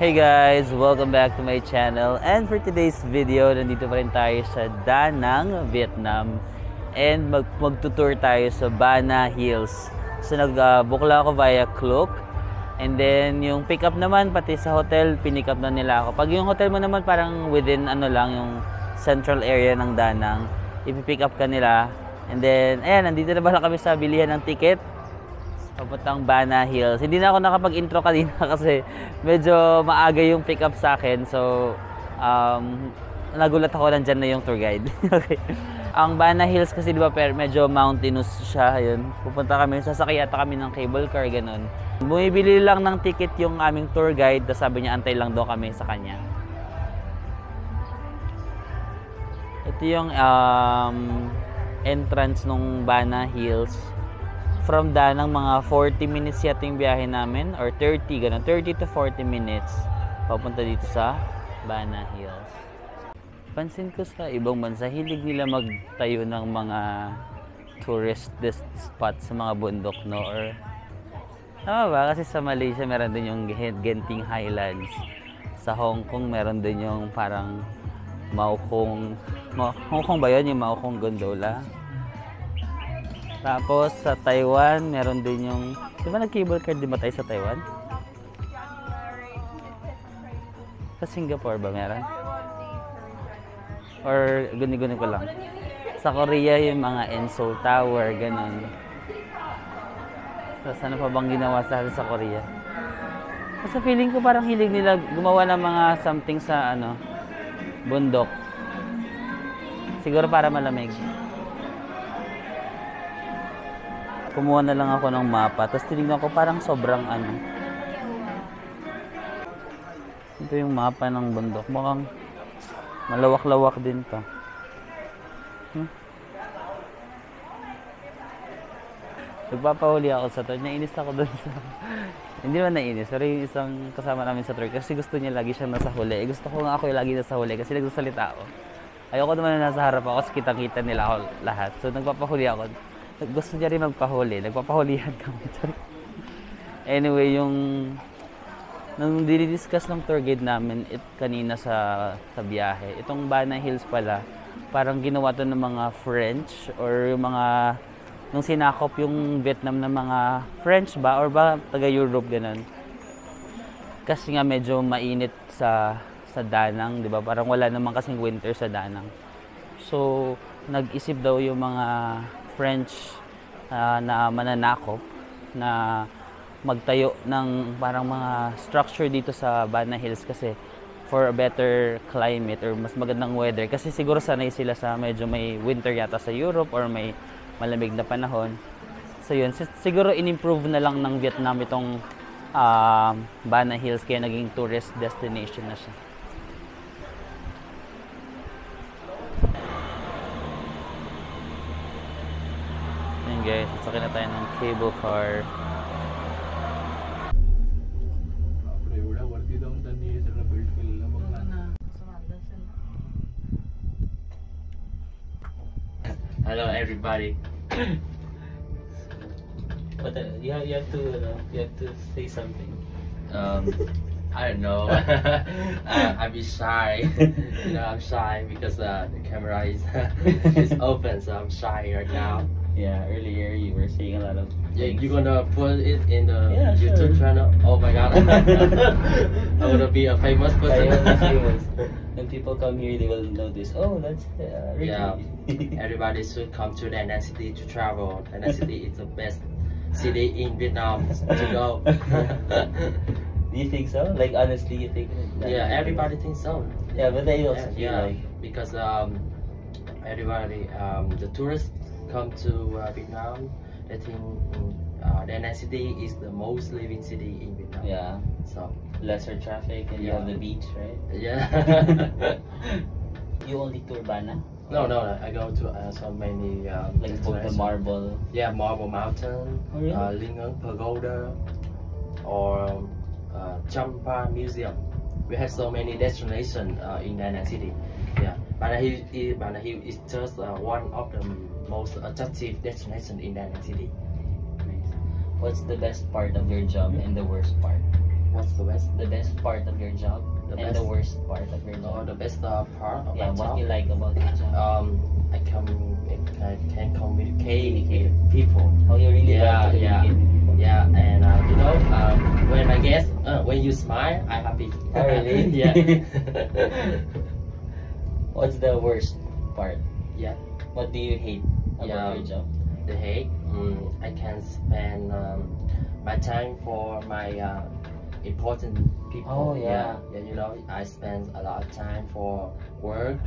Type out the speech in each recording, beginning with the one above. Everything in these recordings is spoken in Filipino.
Hey guys! Welcome back to my channel. And for today's video, nandito pa rin tayo sa Da Nang, Vietnam. And magtutour tayo sa Ba Na Hills. So nag-book lang ako via Klook. And then yung pick up naman, pati sa hotel, pinick up na nila ako. Pag yung hotel mo naman parang within ano lang, yung central area ng Da Nang, ipipick up ka nila. And then, ayan, nandito na ba kami sa bilihan ng ticket papuntang Ba Na Hills. Hindi na ako nakapag-intro kanina kasi medyo maaga yung pick up sa akin. So, nagulat ako nandyan na yung tour guide. Okay. Ang Ba Na Hills kasi diba medyo mountainous siya. Yun. Pupunta kami, sasakay ata kami ng cable car, ganun. Bumibili lang ng ticket yung aming tour guide. Tapos sabi niya, antay lang daw kami sa kanya. Ito yung entrance nung Ba Na Hills. From Da Nang, mga 40 minutes yata yung biyahe namin or 30, ganun, 30 to 40 minutes papunta dito sa Ba Na Hills. Pansin ko sa ibang bansa, hilig nila magtayo ng mga tourist spots sa mga bundok, no? Or tama ba? Kasi sa Malaysia meron din yung Genting Highlands. Sa Hong Kong meron din yung parang Hong Kong ba yun? Yung Maokong Gondola. Tapos sa Taiwan, meron din yung... Di ba nag-cable car din ba tayo sa Taiwan? Sa Singapore ba meron? Or guni-guni ko lang? Sa Korea, yung mga Enseoul Tower, ganun. So, sana pa bang ginawa sa Korea? Kasi feeling ko parang hilig nila gumawa ng mga something sa bundok. Siguro para malamig. Kumuha na lang ako ng mapa, tapos tinignan ko parang sobrang Ito yung mapa ng bundok. Mukhang malawak-lawak din to. Nagpapahuli ako sa tour. Nainis ako dun sa... Hindi man nainis, pero yung isang kasama namin sa tour kasi gusto niya lagi siyang nasa huli. Gusto ko nga ako yung lagi nasa huli kasi nagsasalita ako. Ayoko naman na nasa harap ako kasi kitang-kita nila ako lahat. So nagpapahuli ako. Gusto niya rin magpahuli. Nagpapahulihan kami. Anyway, nung dinidiscuss ng tour guide namin kanina sa biyahe, itong Ba Na Hills pala, parang ginawa to ng mga French or yung mga, nung sinakop yung Vietnam ng mga French ba or ba taga-Europe, ganun. Kasi nga medyo mainit sa Da Nang, di ba? Parang wala naman kasing winter sa Da Nang. So, nag-isip daw yung mga French na mananakop na magtayo ng parang mga structure dito sa Ba Na Hills kasi for a better climate or mas magandang weather. Kasi siguro sanay sila sa medyo may winter yata sa Europe or may malamig na panahon. So yun, siguro in-improve na lang ng Vietnam itong Ba Na Hills kaya naging tourist destination na siya. Guys, sasakay na tayo ng cable car. Hello everybody. But you have to say something. I don't know. I'm a bit shy. I'm shy because the camera is open, so I'm shy right now. Yeah, earlier you were saying a lot of things. You're gonna put it in the YouTube sure. channel? Oh my god. I'm gonna be a famous person. Famous. When people come here, they will know this. Oh, that's Ricky. Yeah. Everybody should come to Da Nang City to travel. Da Nang City is the best city in Vietnam to go. Do you think so? Like honestly, you think? Yeah, everybody thinks so. Yeah, but they also feel like because everybody, the tourists come to Vietnam, they think Da Nang City is the most living city in Vietnam. Yeah. So lesser traffic and you have the beach, right? Yeah. You only tour Ba Na? No. I go to so many like both the Marble. Yeah, Marble Mountain, oh, really? Linh Ấn Pagoda, or Champa Museum. We have so many destinations in Da Nang City. Yeah, Ba Na Hill is just one of the most attractive destinations in Da Nang City. What's the best part of your job and the worst part? What's the best? The best part of your job and the worst part of your job. The best part of Yeah, my what job. you like about your job. I can communicate with people. Oh, you really Yeah, like to yeah, communicate with people. yeah. And you know, when I guess when you smile, I'm happy. Oh, really? Yeah. What's the worst part? Yeah. What do you hate about your job? The hate. I can spend my time for my important people. Oh, yeah. Yeah, you know, I spend a lot of time for work.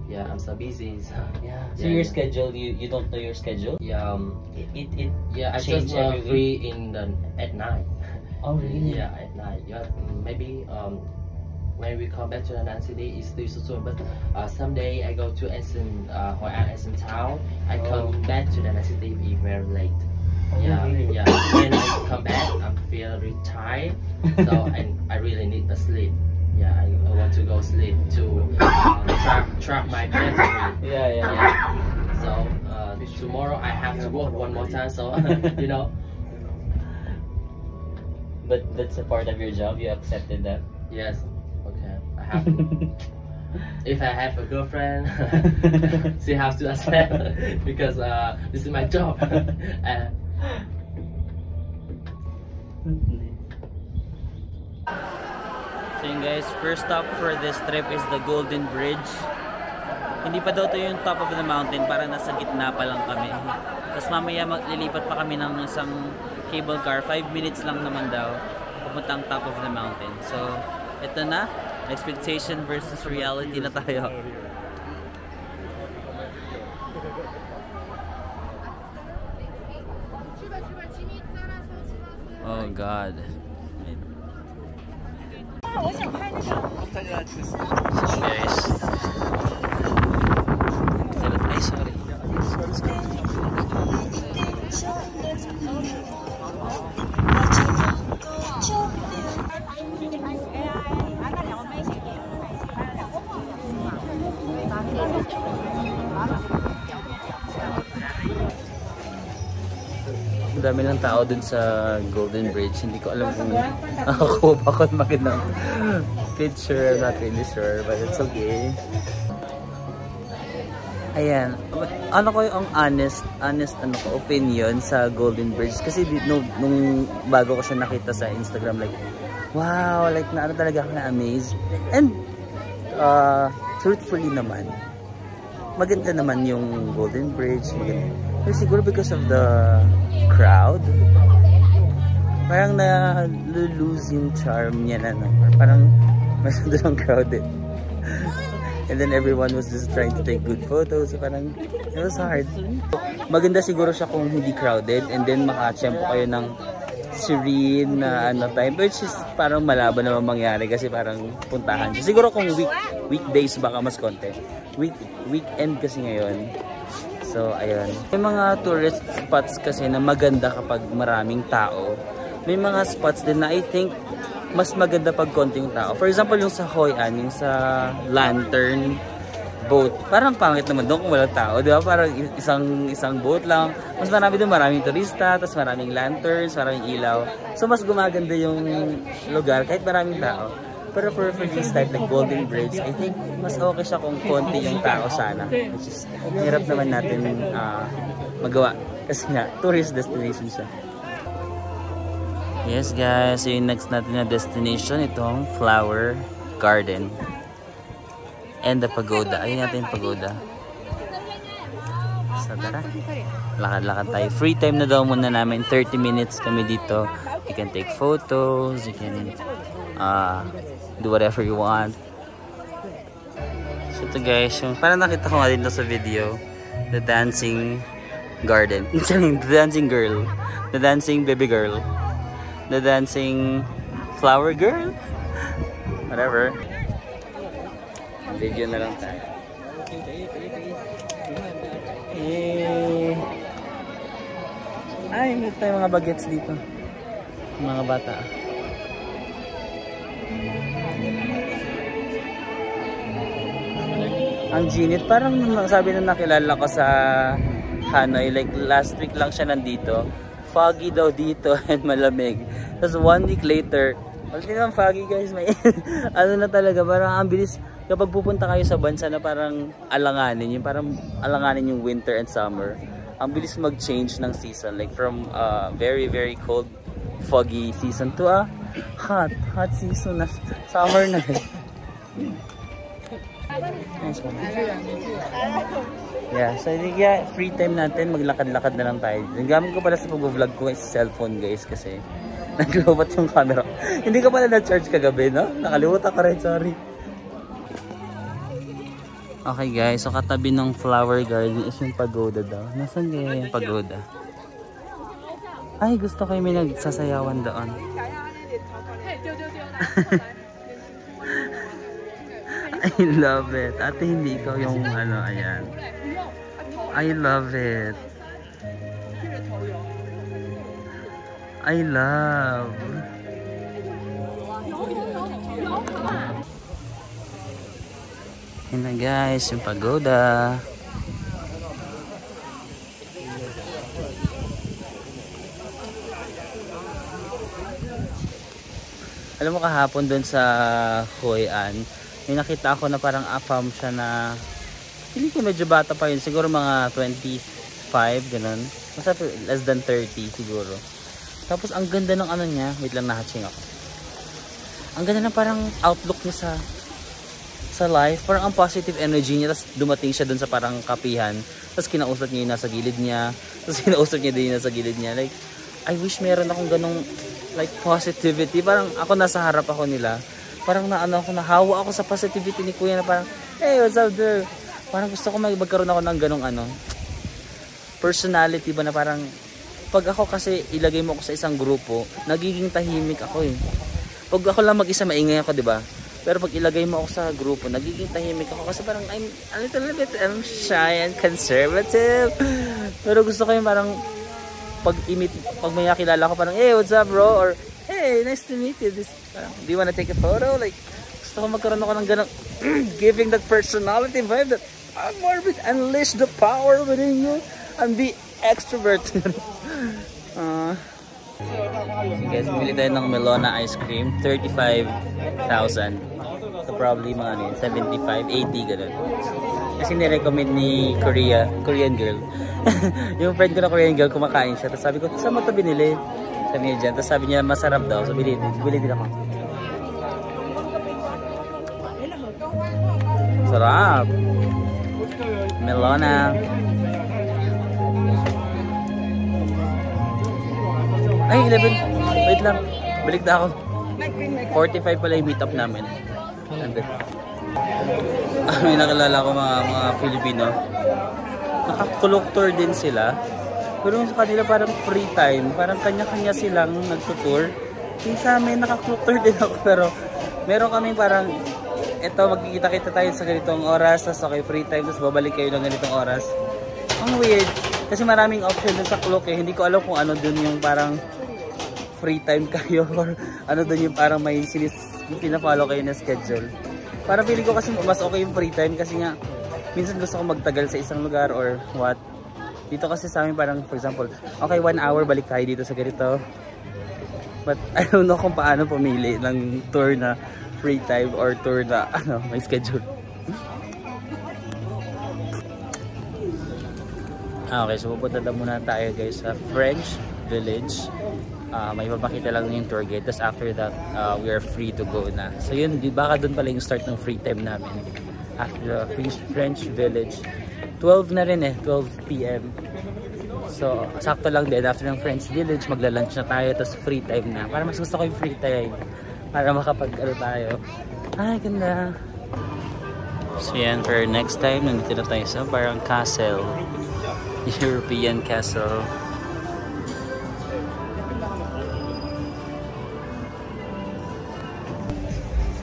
Yeah, I'm so busy. So, Yeah. So yeah, your yeah. schedule, you don't know your schedule? Yeah, It yeah. I change just every free at night. Oh, really? Yeah, at night. Yeah, maybe when we come back to the Nan City, it's still so soon. But someday I go to Essen, Hoi An, Essen town. I come back to the Nan City very late. Oh, Yeah, really? yeah. When I come back, I feel very tired. So I really need a sleep. Yeah, I want to go sleep to track my battery. Yeah, yeah. Yeah. So tomorrow I have to work one more time. So you know. But that's a part of your job. You accepted that. Yes. Okay. I have to. If I have a girlfriend, she has to accept because this is my job. So yun guys, first stop for this trip is the Golden Bridge. Hindi pa daw to yung top of the mountain, para nasa gitna pa lang kami. Tapos mamaya maglilipat pa kami ng isang cable car, 5 minutes lang naman daw, papuntang top of the mountain. So, ito na, expectation versus reality na tayo. Oh God. So guys, ay sorry. Ang dami ng tao dun sa Golden Bridge. Hindi ko alam kung nakakuha pa ako ng magandang picture. I'm not really sure, but it's okay. Ayan. Ano ko yung honest opinion sa Golden Bridge. Kasi nung bago ko siya nakita sa Instagram, like, wow, like na ano talaga ako na-amaze. And, truthfully naman, maganda naman yung Golden Bridge. Maganda. Pero siguro because of the crowd, parang na-lose yung charm niya na, no? Parang masyado ng crowded. And then everyone was just trying to take good photos. So parang, it was hard. Maganda siguro siya kung hindi crowded. And then makachempo kayo ng serene na time. Which is parang malabo naman mangyari kasi parang puntahan siya. Siguro kung weekdays baka mas konti. Weekend kasi ngayon. So, ayun. May mga tourist spots kasi na maganda kapag maraming tao. May mga spots din na I think mas maganda pag konting tao. For example, yung sa Hoi An, yung sa lantern boat. Parang pangit naman doon kung walang tao. Di ba? Parang isang boat lang. Mas marami doon, maraming turista, tapos maraming lanterns, maraming ilaw. So, mas gumaganda yung lugar kahit maraming tao. Pero for this type like Golden Bridge, I think mas okay siya kung konti yung tao sana. Which is, hirap naman natin magawa. Kasi nga, tourist destination siya. Yes guys, so yung next natin na destination, itong Flower Garden. And the pagoda. Ayun natin yung pagoda. So tara, lakad-lakad tayo. Free time na daw muna namin. 30 minutes kami dito. You can take photos, you can do whatever you want. So ito guys, yung parang nakita ko nga dito sa video, the dancing garden. The dancing girl. The dancing baby girl. The dancing flower girl. Whatever. Video na lang tayo. Yay! Ay, may tayo mga bagets dito. Mga bata. Ang ginit, parang sabi na nakilala ko sa Hanoi, like last week lang siya nandito. Foggy daw dito and malamig. Tapos 1 week later, Hindi naman foggy guys, may ano na talaga, parang ang bilis kapag pupunta kayo sa bansa na parang alanganin, yung winter and summer. Ang bilis mag-change ng season, like from very very cold foggy season to a hot season na summer na. Nice one. Yeah, so free time natin, maglakad-lakad na lang tayo. Yung gamit ko pala sa pag-vlog ko is cellphone guys kasi nag-robot yung camera. Hindi ko pala na-charge kagabi, no? Nakalimutan ko rin, sorry. Okay guys, so katabi ng flower garden is yung pagoda daw. Nasaan kaya yung pagoda? Ay, gusto ko yung may nagsasayawan doon. I love it. Ate, hindi ikaw yung ano, ayan. I love it. I love. Yan na guys, yung pagoda. Alam mo kahapon doon sa Hoi An, may nakita ako na parang afam siya na hindi ko medyo bata pa yun, siguro mga 25 ganun, basta less than 30 siguro. Tapos ang ganda ng ano niya, wait lang, nahatching ako. Ang ganda ng parang outlook niya sa life, parang ang positive energy niya. Tapos dumating siya dun sa parang kapihan, tapos kinausap niya yung nasa gilid niya, tapos kinausap niya din yung nasa gilid niya. Like, I wish meron akong ganong like positivity. Parang ako nasa harap ako nila, parang nahawa ako sa positivity ni kuya na parang, hey, what's up there? Parang gusto ko magkaroon ako ng ganong personality ba na parang pag ako kasi ilagay mo ako sa isang grupo, nagiging tahimik ako eh. Pag ako lang mag-isa, maingay ako, di ba? Pero pag ilagay mo ako sa grupo, nagiging tahimik ako kasi parang I'm a little bit shy and conservative. Pero gusto ko yung parang pag may nakilala ko parang, hey, what's up bro? Or hey, nice to meet you. Do you wanna take a photo? Like, gusto ko magkaroon ako ng ganang giving that personality vibe that I'm more bit unleash the power within you and be extrovert. So guys, bumili tayo ng Melona ice cream, 35,000. So probably mga 75, 80 ganun. Kasi nirecommend ni Korean girl. Yung friend ko na Korean girl, kumakain siya. Tapos sabi ko, saan mo ito binili? Sabi niya dyan. Tapos sabi niya, masarap daw. So bili din ako. Sarap! Melona. Ay, 11. Wait lang. Balik na ako. 45 pala yung meet-up namin. May nakilala ko mga Filipino. Naka-collector din sila. Pero sa kanila parang free time. Parang kanya-kanya silang nagtutour. Yung sa amin, naka-collector din ako. Pero meron kami parang, eto, magkikita-kita tayo sa ganitong oras. Tapos okay, free time. Tapos babalik kayo ng ganitong oras. Ang weird. Kasi maraming option dun sa clock eh. Hindi ko alam kung ano dun yung parang free time kayo. Or ano dun yung parang may pina-follow kayo na schedule. Parang feeling ko kasi mas okay yung free time kasi nga minsan gusto ko magtagal sa isang lugar or what. Dito kasi sa amin parang for example, okay 1 hour balik tayo dito sa ganito. But I don't know kung paano pumili ng tour na free time or tour na may schedule. Okay, so pupunta na muna tayo guys sa French Village. May papakita lang yung tour guide. Tapos after that, we are free to go na. So yun, baka dun pala yung start ng free time namin. After the French Village. 12 na rin 12 PM. So, sakto lang din. After ng French Village, magla-lunch na tayo. Tapos free time na. Para mas gusto ko yung free time. Para makapag-ano tayo. Ay, ganda. So yan, for next time, nandito na tayo sa parang castle. European castle.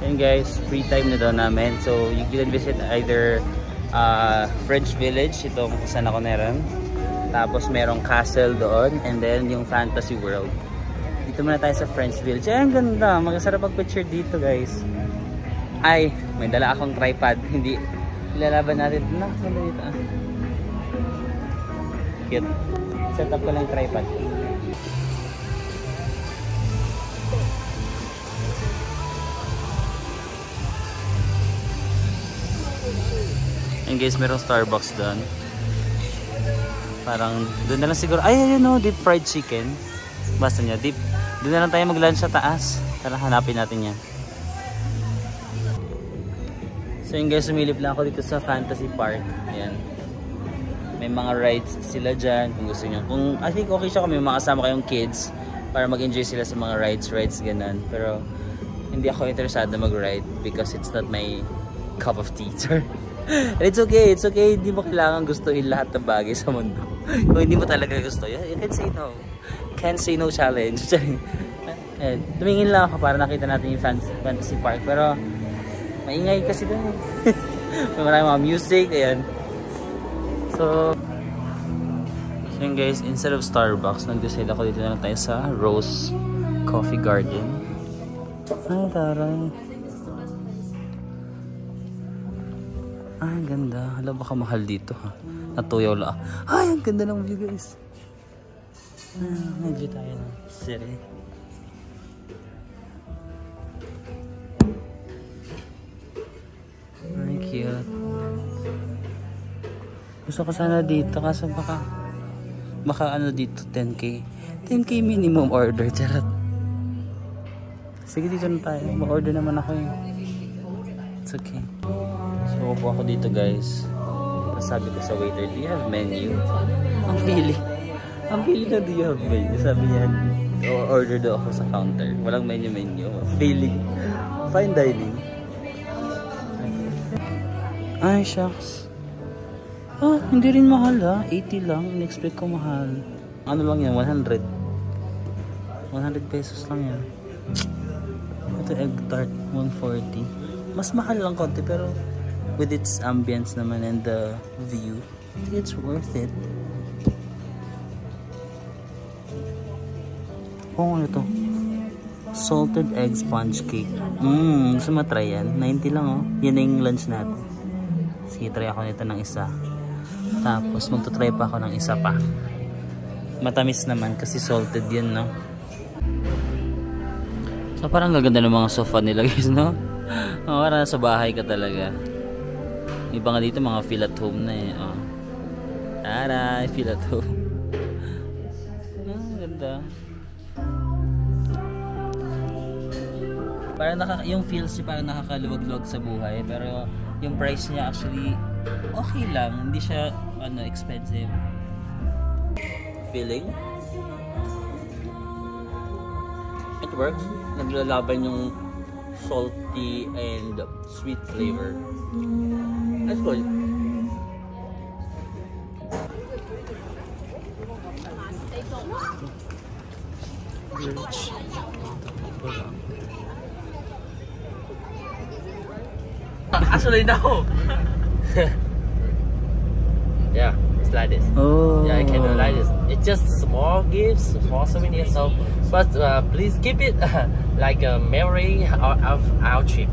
Yan guys, free time na daw namin. So you can visit either French Village, itong kung saan ako meron. Tapos merong castle doon. And then yung Fantasy World. Dito muna tayo sa French Village. Ay, ang ganda. Magkasarap mag-picture dito guys. Ay, may dala akong tripod. Hindi, ilalaban natin. Nakasala dito Cute. Set up ko lang tripod. Yung guys, merong Starbucks doon. Parang doon na lang siguro. Ay, ayun o, deep fried chicken. Basta niya, deep. Doon na lang tayo mag-lunch sa taas. Tara, hanapin natin yan. So yun guys, sumilip lang ako dito sa Fantasy Park. Ayan. May mga rides sila dyan kung gusto nyo. Kung, I think okay siya kung may mga kasama kayong kids para mag-enjoy sila sa mga rides, ganun. Pero hindi ako interesado mag-ride because it's not my cup of tea. And it's okay. Hindi mo kailangan gustuin lahat ng bagay sa mundo. Kung hindi mo talaga gusto, you can say no. Can't say no challenge. Tumingin lang ako para nakita natin yung Fantasy Park. Pero maingay kasi doon. May maraming mga music. Ayan. So yun guys, instead of Starbucks, nag-decide ako dito na lang tayo sa Rose Coffee Garden. Ay, taray. Ay, ang ganda. Hala, baka mahal dito ha. Natuyaw lang. Ay, ang ganda ng view guys. Medyo tayo ng city. Ay, cute. Gusto ko sana dito kaso baka ano dito 10k minimum order. Charot. Sige, dito na tayo. Ma-order naman ako eh. It's okay. So upo ako dito guys. Sabi ko sa waiter, do you have menu? Ang feeling na do you have menu. Sabi niya, order daw ako sa counter. Walang menu. Feeling fine dining. Ay shucks. Ah, hindi rin mahal ha. 80 lang. In-expect ko mahal. Ano lang yan? 100 pesos lang yan. Ito egg tart. 140. Mas mahal lang konti pero with its ambience naman and the view, I think it's worth it. Oh, ano to? Salted egg sponge cake. Gusto matry yan. 90 lang oh. Yan na yung lunch natin. Sige, try ako nito ng isa. Tapos magto-try pa ako ng isa pa. Matamis naman kasi salted yun, no? So parang gaganda ng mga sofa nila guys, no? Parang nasa bahay ka talaga. Iba nga dito mga feel at home na eh. Oh. Taray, feel at home. Ganda. Parang yung feels niya parang nakakaluwag-luwag sa buhay. Pero yung price niya actually okay lang. Hindi siya expensive. Feeling? It works. Naglalaban yung salty and sweet flavor. That's good. Actually, no. Yeah, it's like this. Oh. Yeah, I can do like this. It's just small gifts, small souvenirs. So, but please keep it like a memory of our trip.